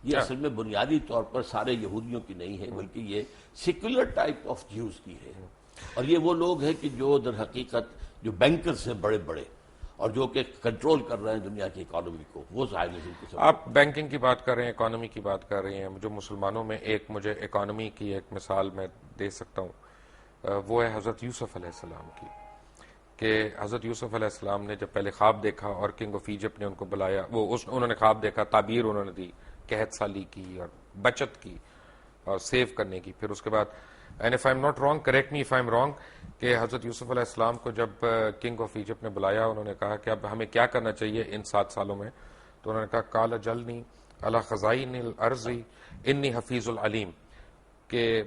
یہ اصل میں بنیادی طور پر سارے یہودیوں کی نہیں ہے، بلکہ یہ سیکولر ٹائپ آف جیوز کی ہے، اور یہ وہ لوگ ہیں کہ جو در حقیقت جو بینکرز ہیں بڑے بڑے اور جو کہ کنٹرول کر رہے ہیں دنیا کی اکانومی کو، وہ زائنزم کی سب۔ آپ بینکنگ کی بات کر رہے ہیں، اکانومی کی بات کر رہے ہیں، جو مسلمانوں میں ایک مجھے اکانومی کی ایک مثال میں دے سکتا ہوں، وہ ہے حضرت یوسف علیہ السلام کی، کہ حضرت یوسف علیہ السلام نے جب پہلے خواب دیکھا اور کنگ آف ایجپٹ نے ان کو بلایا، انہوں نے خواب دیکھا، تعبیر انہوں نے دی، قحط سالی کی اور بچت کی اور سیو کرنے کی، پھر اس کے بعد and if I am not wrong, correct me if I am wrong, کہ حضرت یوسف علیہ السلام کو جب کنگ آف ایجپٹ نے بلایا، انہوں نے کہا کہ اب ہمیں کیا کرنا چاہیے ان 7 سالوں میں، تو انہوں نے کہا قال جلنی علی خزائن الارض انی حفیظ العلیم، کہ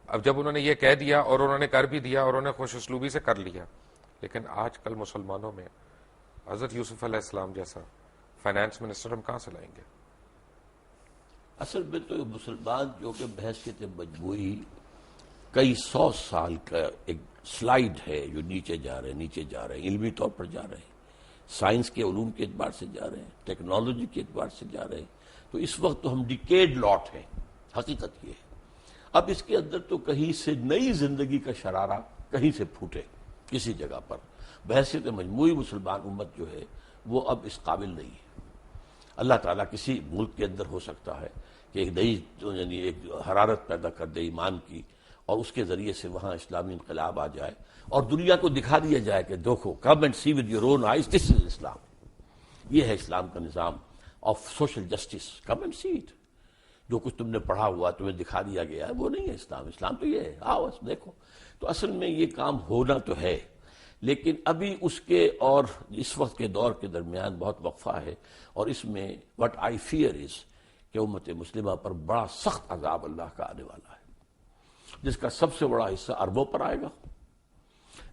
اب جب انہوں نے یہ کہہ دیا اور انہوں نے کر بھی دیا اور انہوں نے خوش اسلوبی سے کر لیا، لیکن آج کل مسلمانوں میں حضرت یوسف علیہ السلام جیسا فائنانس منسٹر ہم کہاں سے لائیں گے؟ اصل میں تو مسلمان جو کہ بحثیت مجموعی کئی 100 سال کا ایک سلائیڈ ہے جو نیچے جا رہے ہیں، علمی طور پر جا رہے ہیں، سائنس کے علوم کے اعتبار سے جا رہے ہیں، ٹیکنالوجی کے اعتبار سے جا رہے ہیں، تو اس وقت تو ہم ڈیکیڈ لاٹ ہیں، حقیقت یہ ہے۔ اب اس کے اندر تو کہیں سے نئی زندگی کا شرارہ کہیں سے پھوٹے کسی جگہ پر، بحیثیت مجموعی مسلمان امت جو ہے وہ اب اس قابل نہیں ہے۔ اللہ تعالیٰ کسی ملک کے اندر ہو سکتا ہے کہ ایک نئی یعنی ایک حرارت پیدا کر دے ایمان کی، اور اس کے ذریعے سے وہاں اسلامی انقلاب آ جائے اور دنیا کو دکھا دیا جائے کہ دیکھو come and see with your own eyes this is Islam, یہ ہے اسلام کا نظام of social justice, come and see it, جو کچھ تم نے پڑھا ہوا تمہیں دکھا دیا گیا ہے وہ نہیں ہے اسلام، اسلام تو یہ ہے، آؤ بس دیکھو۔ تو اصل میں یہ کام ہونا تو ہے، لیکن ابھی اس کے اور اس وقت کے دور کے درمیان بہت وقفہ ہے، اور اس میں وٹ آئی فیئر از کہ امت مسلمہ پر بڑا سخت عذاب اللہ کا آنے والا ہے، جس کا سب سے بڑا حصہ عربوں پر آئے گا،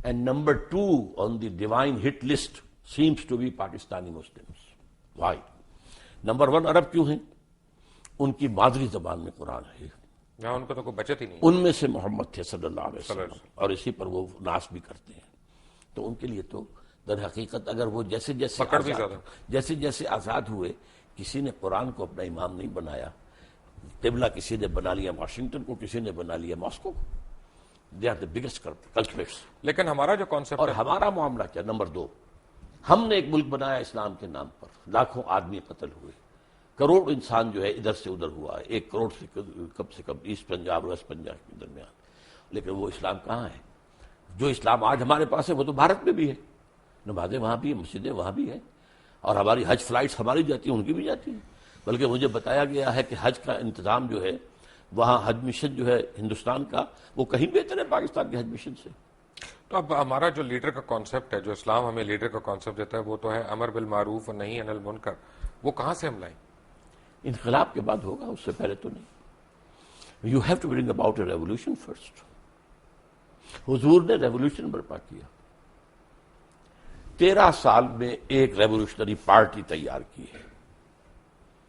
and number 2 on the divine hit list seems to be Pakistani Muslims. Why? Number 1 عرب کیوں ہیں؟ ان کی مادری زبان میں قرآن ہے، ان کو تو کوئی بچت ہی نہیں، ان میں سے محمد تھے صلی اللہ علیہ وسلم، اور اسی پر وہ ناس بھی کرتے ہیں، تو ان کے لیے تو در حقیقت اگر وہ جیسے جیسے آزاد ہوئے، کسی نے قرآن کو اپنا امام نہیں بنایا، قبلہ کسی نے بنا لیا واشنگٹن کو، کسی نے بنا لیا ماسکو کو، they are the biggest culprits. لیکن ہمارا جو کانسیپٹ اور ہمارا معاملہ کیا؟ نمبر 2، ہم نے ایک ملک بنایا اسلام کے نام پر، لاکھوں آدمی قتل ہوئے، کروڑ انسان جو ہے ادھر سے ادھر ہوا ہے، 1 کروڑ سے کم ایسٹ پنجاب ویسٹ پنجاب کے درمیان، لیکن وہ اسلام کہاں ہے؟ جو اسلام آج ہمارے پاس ہے وہ تو بھارت میں بھی ہے، نمازیں وہاں بھی ہیں، مسجدیں وہاں بھی ہیں، اور ہماری حج فلائٹس ہماری جاتی ہیں، ان کی بھی جاتی ہیں، بلکہ مجھے بتایا گیا ہے کہ حج کا انتظام جو ہے وہاں حج مشن جو ہے ہندوستان کا وہ کہیں بہتر ہے پاکستان کے حج مشن سے۔ تو اب ہمارا جو لیڈر کا کانسیپٹ ہے، جو اسلام ہمیں لیڈر کا کانسیپٹ دیتا ہے، وہ تو ہے امر بالمعروف و نہی عن المنکر، وہ کہاں سے ہم لائیں؟ انقلاب کے بعد ہوگا، اس سے پہلے تو نہیں۔ You have to bring about a revolution first. حضور نے ریولوشن برپا کیا، 13 سال میں ایک ریولوشنری پارٹی تیار کی ہے،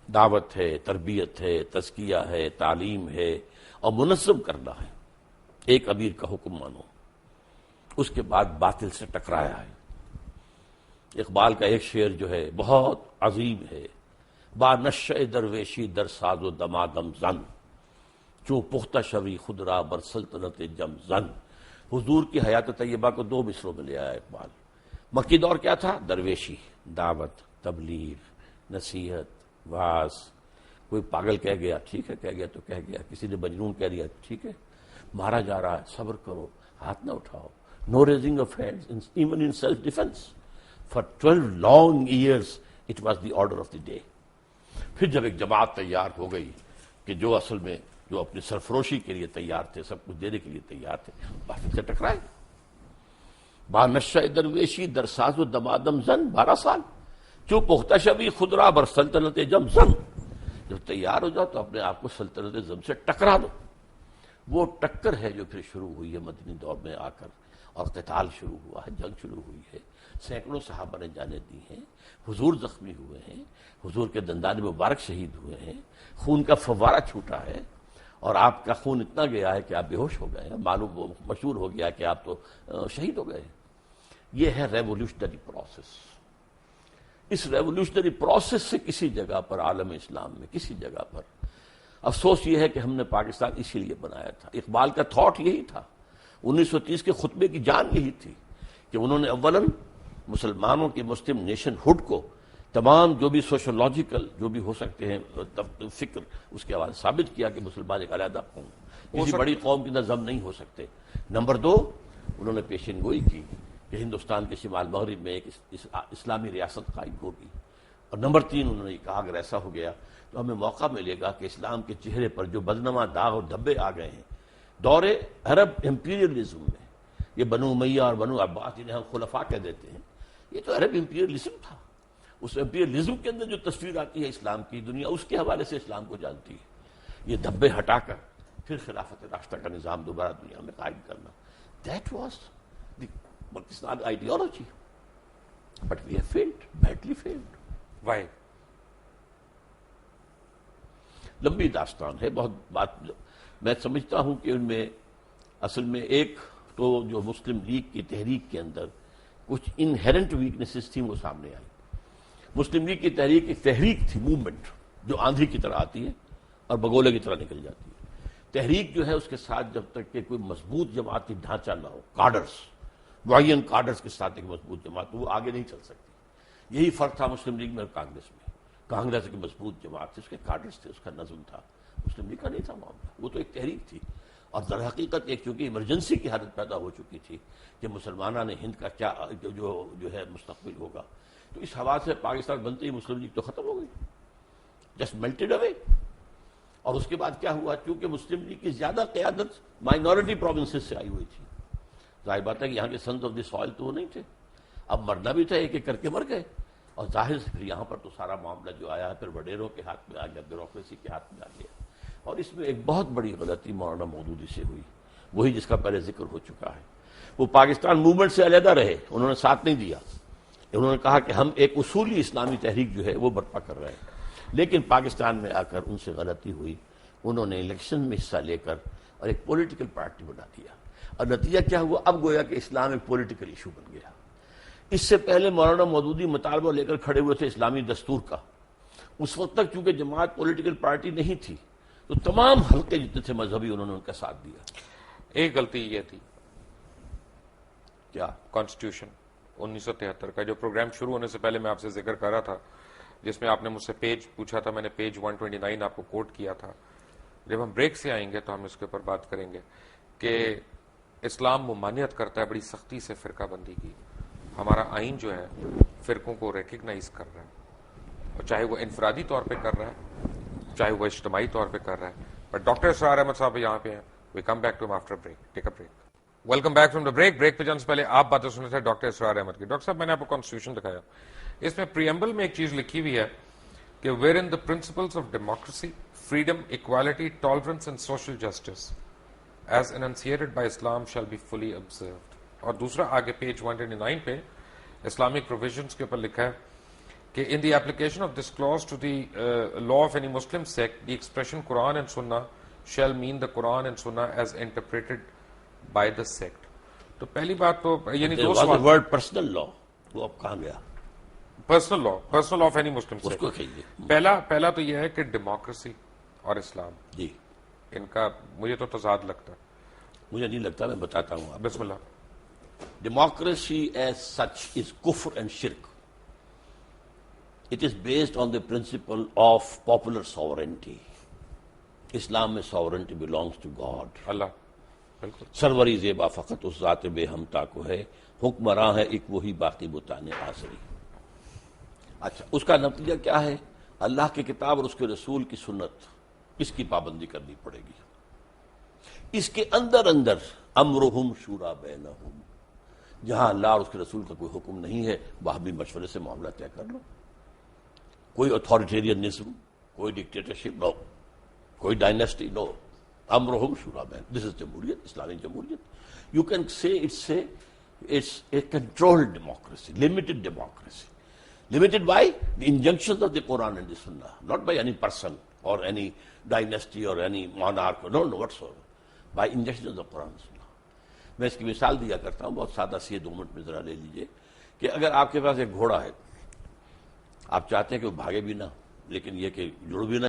دعوت ہے، تربیت ہے، تزکیہ ہے، تعلیم ہے، اور منظم کرنا ہے، ایک امیر کا حکم مانو، اس کے بعد باطل سے ٹکرایا ہے۔ اقبال کا ایک شعر جو ہے بہت عظیم ہے، با نشہ درویشی در ساز و دمادم زن، چوں پختہ شوی خود را بر سلطنت جم زن۔ حضور کی حیات طیبہ کو 2 مصروں میں لے آیا اقبال۔ مکی دور کیا تھا؟ درویشی، دعوت، تبلیغ، نصیحت، واعظ، کوئی پاگل کہہ گیا ٹھیک ہے، کہہ گیا تو کہہ گیا، کسی نے مجنون کہہ دیا ٹھیک ہے، مارا جا رہا ہے صبر کرو، ہاتھ نہ اٹھاؤ، no raising of hands even in self defense for 12 long years it was the order of the day۔ پھر جب ایک جماعت تیار ہو گئی کہ جو اصل میں جو اپنی سرفروشی کے لیے تیار تھے، سب کچھ دینے کے لیے تیار تھے، باطل سے ٹکرائے۔ با نشہ درویشی در ساز و دمادم زن، 12 سال، چوں پختہ شوی خود را بر سلطنت جم زن، جب تیار ہو جاؤ تو اپنے آپ کو سلطنت زم سے ٹکرا دو۔ وہ ٹکر ہے جو پھر شروع ہوئی ہے مدنی دور میں آ کر، اور قتال شروع ہوا ہے، جنگ شروع ہوئی ہے، سینکڑوں صحابہ نے جانیں دی ہیں، حضور زخمی ہوئے ہیں، حضور کے دندان مبارک شہید ہوئے ہیں، خون کا فوارہ چھوٹا ہے، اور آپ کا خون اتنا گیا ہے کہ آپ بے ہوش ہو گئے ہیں، معلوم مشہور ہو گیا کہ آپ تو شہید ہو گئے۔ یہ ہے ریولوشنری پروسیس۔ اس ریولوشنری پروسیس سے کسی جگہ پر عالم اسلام میں کسی جگہ پر افسوس یہ ہے کہ ہم نے پاکستان اسی لیے بنایا تھا. اقبال کا تھاٹ یہی تھا, 1930 کے خطبے کی جان یہی تھی کہ انہوں نے اولاً مسلمانوں کی مسلم نیشن ہوڈ کو تمام جو بھی سوشولوجیکل جو بھی ہو سکتے ہیں فکر اس کے حوالے ثابت کیا کہ مسلمان ایک علیحدہ قوم کسی بڑی قوم کی نظم نہیں ہو سکتے. نمبر 2 انہوں نے پیشن گوئی کی کہ ہندوستان کے شمال مغرب میں ایک اسلامی ریاست قائم ہوگی. اور نمبر 3 انہوں نے کہا اگر ایسا ہو گیا تو ہمیں موقع ملے گا کہ اسلام کے چہرے پر جو بدنما داغ اور دھبے آ گئے ہیں دور عرب امپیریلزم میں, یہ بنو امیہ اور بنو عباس جنہیں ہم خلفاء کہہ دیتے ہیں, یہ تو عرب امپیریلزم تھا. اس امپیریلزم کے اندر جو تصویر آتی ہے اسلام کی, دنیا اس کے حوالے سے اسلام کو جانتی ہے. یہ دھبے ہٹا کر پھر خلافت راشدہ کا نظام دوبارہ دنیا میں قائم کرنا, that was the Pakistan ideology. But we have failed, badly failed. Why? لمبی داستان ہے, بہت بات. میں سمجھتا ہوں کہ ان میں اصل میں ایک تو جو مسلم لیگ کی تحریک کے اندر کچھ انہیرنٹ ویکنیسز تھیں وہ سامنے آئی. مسلم لیگ کی تحریک ایک تحریک تھی, موومنٹ جو آندھی کی طرح آتی ہے اور بگولے کی طرح نکل جاتی ہے. تحریک جو ہے اس کے ساتھ جب تک کہ کوئی مضبوط جماعتی ڈھانچہ نہ ہو, کارڈرز معین کارڈرز کے ساتھ ایک مضبوط جماعت, وہ آگے نہیں چل سکتی. یہی فرق تھا مسلم لیگ میں اور کانگریس میں. کانگریس کی مضبوط جماعت تھی, اس کے کارڈرز تھے, اس کا نظم تھا. مسلم لیگ کا نہیں تھا معاملہ, وہ تو ایک تحریک تھی. اور در حقیقت ایک چونکہ ایمرجنسی کی حالت پیدا ہو چکی تھی کہ مسلمانوں نے ہند کا کیا جو ہے مستقبل ہوگا, تو اس حوالے سے پاکستان بنتے ہی مسلم لیگ تو ختم ہو گئی, جسٹ میلٹڈ اوے. اور اس کے بعد کیا ہوا, چونکہ مسلم لیگ کی زیادہ قیادت مائنورٹی پروونسز سے آئی ہوئی تھی. ظاہر بات ہے کہ یہاں کے سنز آف دی سوائل تو وہ نہیں تھے, اب مرنا بھی تھا, ایک ایک کر کے مر گئے. اور ظاہر سے پھر یہاں پر تو سارا معاملہ جو آیا ہے پھر وڈیروں کے ہاتھ میں آ گیا, بیوروکریسی کے ہاتھ میں آ گیا. اور اس میں ایک بہت بڑی غلطی مولانا مودودی سے ہوئی, وہی جس کا پہلے ذکر ہو چکا ہے. وہ پاکستان موومنٹ سے علیحدہ رہے, انہوں نے ساتھ نہیں دیا. انہوں نے کہا کہ ہم ایک اصولی اسلامی تحریک جو ہے وہ برپا کر رہے ہیں. لیکن پاکستان میں آ کر ان سے غلطی ہوئی, انہوں نے الیکشن میں حصہ لے کر اور ایک پولیٹیکل پارٹی بنا دیا. اور نتیجہ کیا ہوا, اب گویا کہ اسلام ایک پولیٹیکل ایشو بن گیا. اس سے پہلے مولانا مودودی مطالبہ لے کر کھڑے ہوئے تھے اسلامی دستور کا. اس وقت تک چونکہ جماعت پولیٹیکل پارٹی نہیں تھی تو تمام حلقے جتنے تھے مذہبی انہوں نے ان کا ساتھ دیا. ایک غلطی یہ تھی, کیا؟ کانسٹیٹیوشن 1973 کا جو پروگرام شروع ہونے سے پہلے میں آپ سے ذکر کر رہا تھا, جس میں آپ نے مجھ سے پیج پوچھا تھا, میں نے پیج 129 آپ کو کوٹ کیا تھا. جب ہم بریک سے آئیں گے تو ہم اس کے اوپر بات کریں گے کہ اسلام ممانعت کرتا ہے بڑی سختی سے فرقہ بندی کی. ہمارا آئین جو ہے فرقوں کو ریکگنائز کر رہا ہے, اور چاہے وہ انفرادی طور پہ کر رہا ہے چاہے وہ اجتماعی طور پہ کر رہا ہے. بٹ ڈاکٹر اسرار احمد صاحب یہاں پہ ہیں. وی کم بیک ٹو ہم after break. Take a break. Welcome back from the break. Break پہ جانے سے پہلے آپ باتیں سن رہے تھے ڈاکٹر اسرار احمد کی. ڈاکٹر صاحب میں نے آپ کو کانسٹیٹیوشن دکھایا, اس میں پریمبل میں ایک چیز لکھی ہوئی ہے کہ where in the principles of democracy, freedom, equality, tolerance and social justice as enunciated by Islam shall be fully observed. اور دوسرا آگے پیج 129 پہ اسلامک پروویژنس کے اوپر لکھا ہے کہ in the application of this clause to the law of any Muslim sect, the expression Quran and Sunnah shall mean the Quran and Sunnah as interpreted by the sect. تو پہلی بات تو یعنی دو سوال. ورڈ پرسنل لا وہ اب کہاں گیا؟ Personal law of any Muslim اس کو کہیے. پہلا تو یہ ہے کہ ڈیموکریسی اور اسلام, جی ان کا مجھے تو تضاد لگتا ہے. مجھے نہیں لگتا, میں بتاتا ہوں آپ. بسم اللہ. Democracy as such is kufr and shirk. It is based on the principle of popular sovereignty. اسلام میں sovereignty belongs to God. اللہ بالکل. سروری زیبا فقط اس ذات بے ہمتا کو ہے, حکمراں ہے ایک وہی باقی بتانے آسری. اچھا, اس کا نتیجہ کیا ہے؟ اللہ کی کتاب اور اس کے رسول کی سنت, اس کی پابندی کرنی پڑے گی. اس کے اندر امرہم شورا بینہم, جہاں اللہ اور اس کے رسول کا کوئی حکم نہیں ہے وہاں بھی مشورے سے معاملہ طے کر لو. کوئی اتھارٹیرینزم, کوئی ڈکٹیٹرشپ نو, کوئی ڈائنیسٹی نو. امرہم شورا بین, دس از جمہوریت, اسلامی جمہوریت. You can say it's a controlled democracy, limited democracy. Limited by the injunctions of the Quran and the Sunnah, not by any person or any dynasty or any monarch, no whatsoever. By injunctions of the Quran and Sunnah. میں اس کی مثال دیا کرتا ہوں, بہت سادہ سی ہے, 2 minute میں ذرا لے لیجئے کہ اگر آپ کے پاس ایک گھوڑا ہے آپ چاہتے ہیں کہ وہ بھاگے بھی نہ، لیکن یہ کہ جڑ بھی نہ